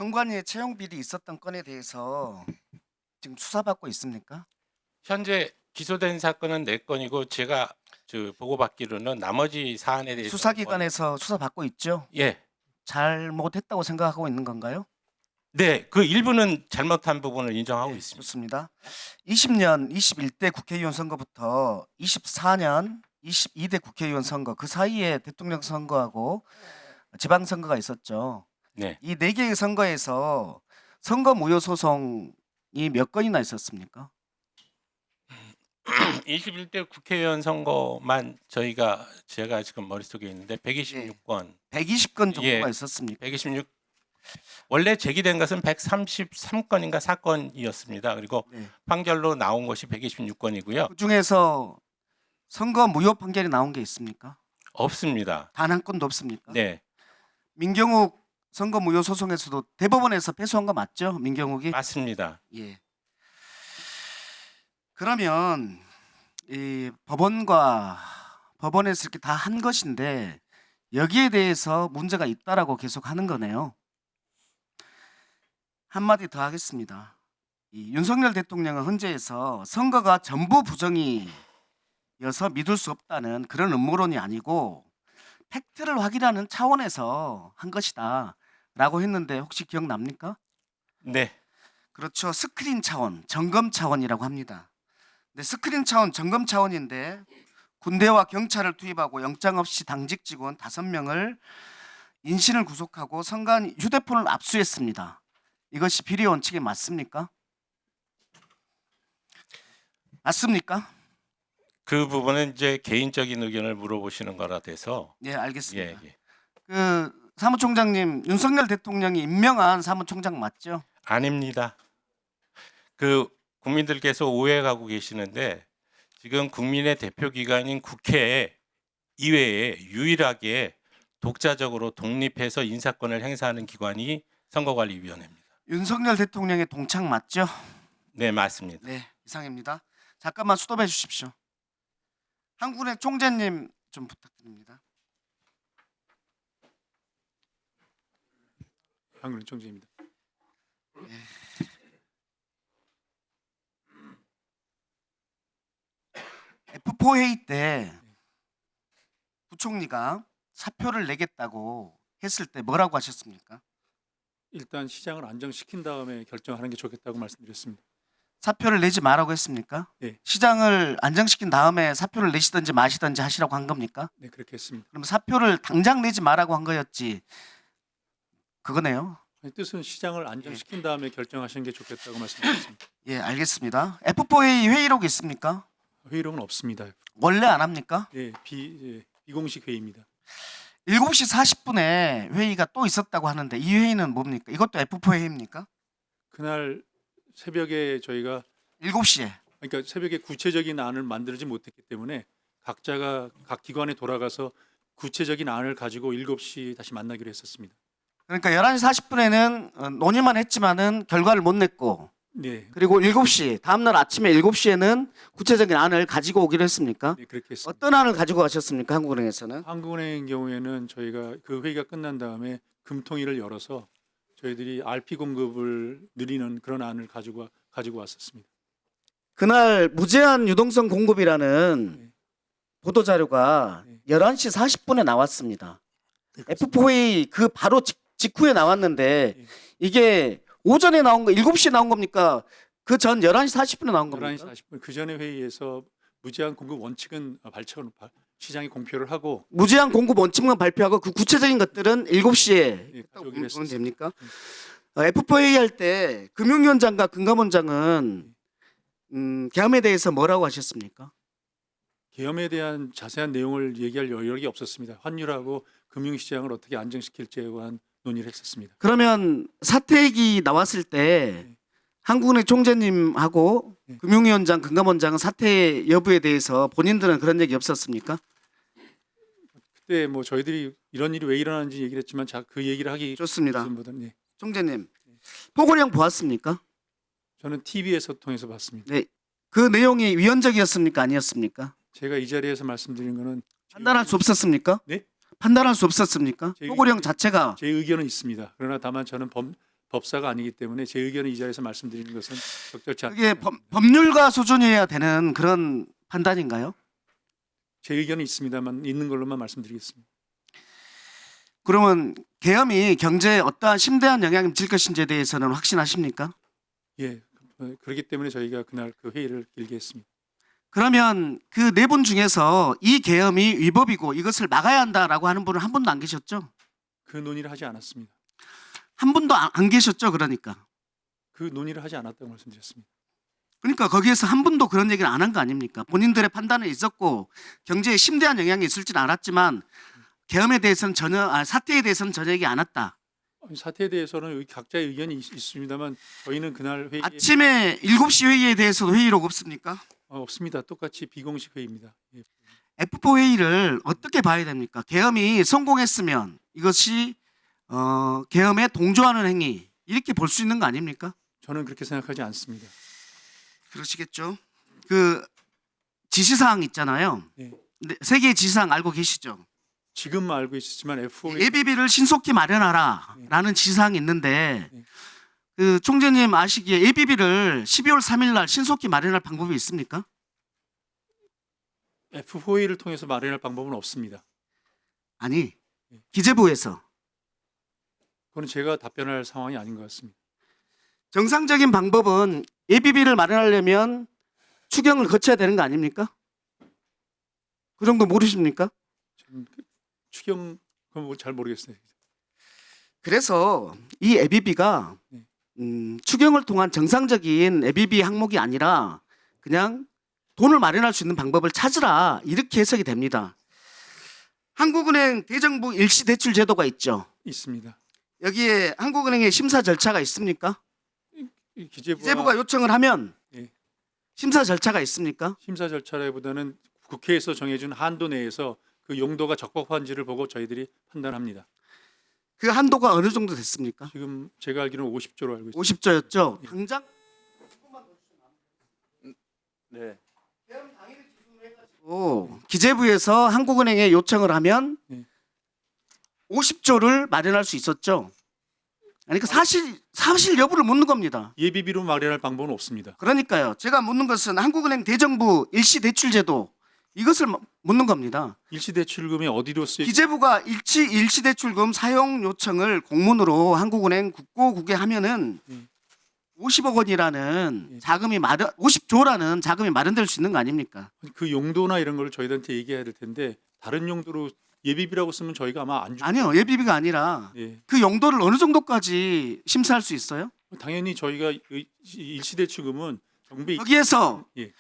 선관위에 채용 비리 있었던 건에 대해서 지금 수사받고 있습니까? 현재 기소된 사건은 4건이고 제가 보고받기로는 나머지 사안에 대해서 수사기관에서 수사받고 있죠? 예. 잘못했다고 생각하고 있는 건가요? 네, 그 일부는 잘못한 부분을 인정하고 네, 있습니다. 좋습니다. 20년 21대 국회의원 선거부터 24년 22대 국회의원 선거 그 사이에 대통령 선거하고 지방선거가 있었죠. 네. 이 4개의 선거에서 선거 무효 소송이 몇 건이나 있었습니까? 21대 국회의원 선거만 제가 지금 머릿속에 있는데 126건. 120건 정도가 예. 있었습니까? 126 원래 제기된 것은 133건인가 사건이었습니다. 그리고 네. 판결로 나온 것이 126건이고요. 그 중에서 선거 무효 판결이 나온 게 있습니까? 없습니다. 단 한 건도 없습니까? 네, 민경욱 선거 무효 소송에서도 대법원에서 패소한 거 맞죠? 민경욱이? 맞습니다. 예. 그러면 이 법원에서 이렇게 다 한 것인데 여기에 대해서 문제가 있다라고 계속 하는 거네요. 한마디 더 하겠습니다. 이 윤석열 대통령은 헌재에서 선거가 전부 부정이어서 믿을 수 없다는 그런 음모론이 아니고 팩트를 확인하는 차원에서 한 것이다 라고 했는데 혹시 기억납니까? 네, 그렇죠. 스크린 차원, 점검 차원이라고 합니다. 근데 스크린 차원, 점검 차원인데 군대와 경찰을 투입하고 영장 없이 당직 직원 5명을 인신을 구속하고 선관 휴대폰을 압수했습니다. 이것이 비리 원칙에 맞습니까? 맞습니까? 그 부분은 이제 개인적인 의견을 물어보시는 거라 돼서 예, 알겠습니다. 예. 그 사무총장님, 윤석열 대통령이 임명한 사무총장 맞죠? 아닙니다. 그 국민들께서 오해하고 계시는데 지금 국민의 대표 기관인 국회 이외에 유일하게 독자적으로 독립해서 인사권을 행사하는 기관이 선거관리위원회입니다. 윤석열 대통령의 동창 맞죠? 네, 맞습니다. 네, 이상입니다. 잠깐만 스톱해 주십시오. 한국은행 총재님 좀 부탁드립니다. 한국은행 총재입니다. F4 회의 때 부총리가 사표를 내겠다고 했을 때 뭐라고 하셨습니까? 일단 시장을 안정시킨 다음에 결정하는 게 좋겠다고 말씀드렸습니다. 사표를 내지 말라고 했습니까? 네. 시장을 안정시킨 다음에 사표를 내시든지 마시든지 하시라고 한 겁니까? 네, 그렇게 했습니다. 그럼 사표를 당장 내지 말라고 한 거였지 그거네요. 아니, 뜻은 시장을 안정시킨 다음에 결정하시는 게 좋겠다고 말씀드렸습니다. 예, 알겠습니다. F4 회의 회의록 있습니까? 회의록은 없습니다. 원래 안 합니까? 예, 비공식 회의입니다. 7시 40분에 회의가 또 있었다고 하는데 이 회의는 뭡니까? 이것도 F4 회의입니까? 그날 새벽에 저희가 7시에. 그러니까 새벽에 구체적인 안을 만들지 못했기 때문에 각자가 각 기관에 돌아가서 구체적인 안을 가지고 7시 다시 만나기로 했었습니다. 그러니까 11시 40분에는 논의만 했지만은 결과를 못 냈고 네, 그리고 7시 다음날 아침에 7시에는 구체적인 안을 가지고 오기로 했습니까? 네 그렇게 했습니다. 어떤 안을 가지고 가셨습니까? 한국은행에서는? 한국은행 경우에는 저희가 그 회의가 끝난 다음에 금통위를 열어서 저희들이 RP 공급을 늘리는 그런 안을 가지고 왔었습니다. 그날 무제한 유동성 공급이라는 네. 보도 자료가 네. 11시 40분에 나왔습니다. F4 회의 그 바로 직후에 나왔는데 네. 이게 오전에 나온 거 7시에 나온 겁니까? 그 전 11시 40분에 나온 11시 겁니까? 40분 그 전에 회의에서 무제한 공급 원칙은 시장이 공표를 하고 무제한 공급 원칙만 발표하고 그 구체적인 것들은 7시에 네, 했다고 가져오기로 보면 했습니다. 됩니까? F4 회의할 때 금융위원장과 금감원장은 계엄에 대해서 뭐라고 하셨습니까? 계엄에 대한 자세한 내용을 얘기할 여력이 없었습니다. 환율하고 금융시장을 어떻게 안정시킬지에 관한 논의를 했었습니다. 그러면 사퇴액이 나왔을 때 네. 한국은행 총재님하고 네. 금융위원장, 금감원장은 사퇴 여부에 대해서 본인들은 그런 얘기 없었습니까? 그때 뭐 저희들이 이런 일이 왜 일어나는지 얘기를 했지만 그 얘기를 하기 좋습니다. 전보다는 네. 총재님, 포고령 보았습니까? 저는 TV에서 통해서 봤습니다. 네. 그 내용이 위헌적이었습니까? 아니었습니까? 제가 이 자리에서 말씀드린 거는 판단할 수 없었습니까? 네? 판단할 수 없었습니까? 제 포고령 자체가 제 의견은 있습니다. 그러나 다만 저는 법사가 아니기 때문에 제 의견을 이 자리에서 말씀드리는 것은 적절치 그게 않습니다. 법률가 수준이어야 되는 그런 판단인가요? 제 의견은 있습니다만 있는 걸로만 말씀드리겠습니다. 그러면 계엄이 경제에 어떠한 심대한 영향을 미칠 것인지에 대해서는 확신하십니까? 예, 그렇기 때문에 저희가 그날 그 회의를 길게 했습니다. 그러면 그 네 분 중에서 이 계엄이 위법이고 이것을 막아야 한다라고 하는 분은 한 분도 안 계셨죠? 그 논의를 하지 않았습니다. 한 분도 안 계셨죠? 그러니까. 그 논의를 하지 않았다고 말씀드렸습니다. 그러니까 거기에서 한 분도 그런 얘기를 안 한 거 아닙니까? 본인들의 판단은 있었고 경제에 심대한 영향이 있을지는 알았지만 계엄에 대해서는 사태에 대해서는 전혀 얘기 안 했다. 사태에 대해서는 여기 각자의 의견이 있습니다만 저희는 그날 회의에 아침에 7시 회의에 대해서도 회의록 없습니까? 없습니다. 똑같이 비공식 회의입니다. 예. F4 회의를 어떻게 봐야 됩니까? 계엄이 성공했으면 이것이 계엄에 동조하는 행위 이렇게 볼 수 있는 거 아닙니까? 저는 그렇게 생각하지 않습니다. 그러시겠죠. 그 지시사항 있잖아요. 네. 근데 세계의 지시사항 알고 계시죠? 지금 알고 있었지만 F4 예비비를 신속히 마련하라라는 지시사항이 있는데 네. 그 총재님 아시기에 예비비를 12월 3일 날 신속히 마련할 방법이 있습니까? F4A를 통해서 마련할 방법은 없습니다. 아니, 기재부에서 그건 제가 답변할 상황이 아닌 것 같습니다. 정상적인 방법은 예비비를 마련하려면 추경을 거쳐야 되는 거 아닙니까? 그 정도 모르십니까? 저는 추경 그건 잘 모르겠어요. 그래서 이 예비비가 추경을 통한 정상적인 예비비 항목이 아니라 그냥 돈을 마련할 수 있는 방법을 찾으라 이렇게 해석이 됩니다. 한국은행 대정부 일시대출 제도가 있죠. 있습니다. 여기에 한국은행의 심사 절차가 있습니까? 이 기재부가 기재부가 요청을 하면 예. 심사 절차가 있습니까? 심사 절차라기보다는 국회에서 정해준 한도 내에서 그 용도가 적법한지를 보고 저희들이 판단합니다. 그 한도가 어느 정도 됐습니까? 지금 제가 알기로는 50조로 알고 있습니다. 50조였죠. 당장 네. 기재부에서 한국은행에 요청을 하면 네. 50조를 마련할 수 있었죠. 아니 그 사실 여부를 묻는 겁니다. 예비비로 마련할 방법은 없습니다. 그러니까요. 제가 묻는 것은 한국은행 대정부 일시대출제도 이것을 묻는 겁니다. 일시대출금이 어디로 쓰여? 기재부가 일시대출금 사용 요청을 공문으로 한국은행 국고국에 하면은 50억 원이라는 자금이 50조라는 자금이 마련될 수 있는 거 아닙니까? 그 용도나 이런 걸 저희들한테 얘기해야 될 텐데 다른 용도로 예비비라고 쓰면 저희가 아마 안 주. 아니요. 예비비가 아니라 예. 그 용도를 어느 정도까지 심사할 수 있어요? 당연히 저희가 일시대출금은 정부의 거기에서 예.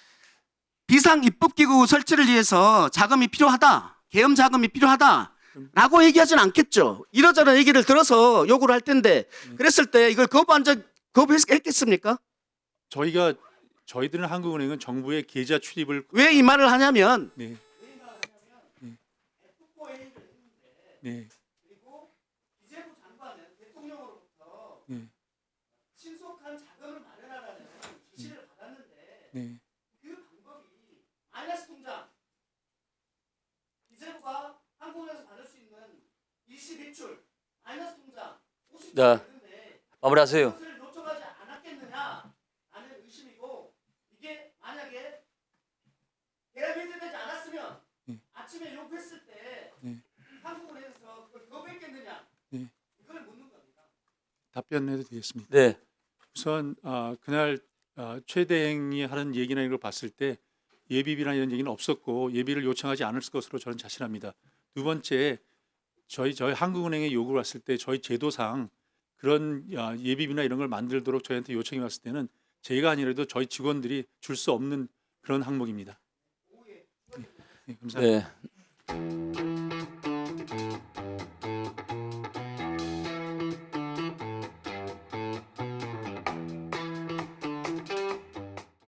비상 입법기구 설치를 위해서 자금이 필요하다, 계엄 자금이 필요하다라고 얘기하지는 않겠죠. 이러저러 얘기를 들어서 요구를 할 텐데 그랬을 때 이걸 거부했겠습니까? 저희들은 한국은행은 정부의 계좌 출입을 왜 이 말을 하냐면 네. 네. 그리고 기재부 장관은 대통령으로부터 네. 신속한 자금을 마련하라는 지시를 받았는데 네. 그 방법이 마이너스 통장 기재부가 한국에서 받을 수 있는 일시대출 마이너스 통장 50조 네. 있는데 마무리하세요. 그것을 요청하지 않았겠느냐라는 의심이고 이게 만약에 계약 해제되지 않았으면 아침에 요구했을 때 한국은행에서 그걸 거부했겠느냐 이걸 묻는 겁니다. 답변해도 되겠습니다. 네. 우선 그날 최대행이 하는 얘기나 이런 걸 봤을 때 예비비나 이런 얘기는 없었고 예비를 요청하지 않을 것으로 저는 자신합니다. 두 번째 저희 한국은행에 요구를 왔을 때 저희 제도상 그런 예비비나 이런 걸 만들도록 저희한테 요청이 왔을 때는 저희가 아니라도 저희 직원들이 줄 수 없는 그런 항목입니다. 네, 감사합니다. 네.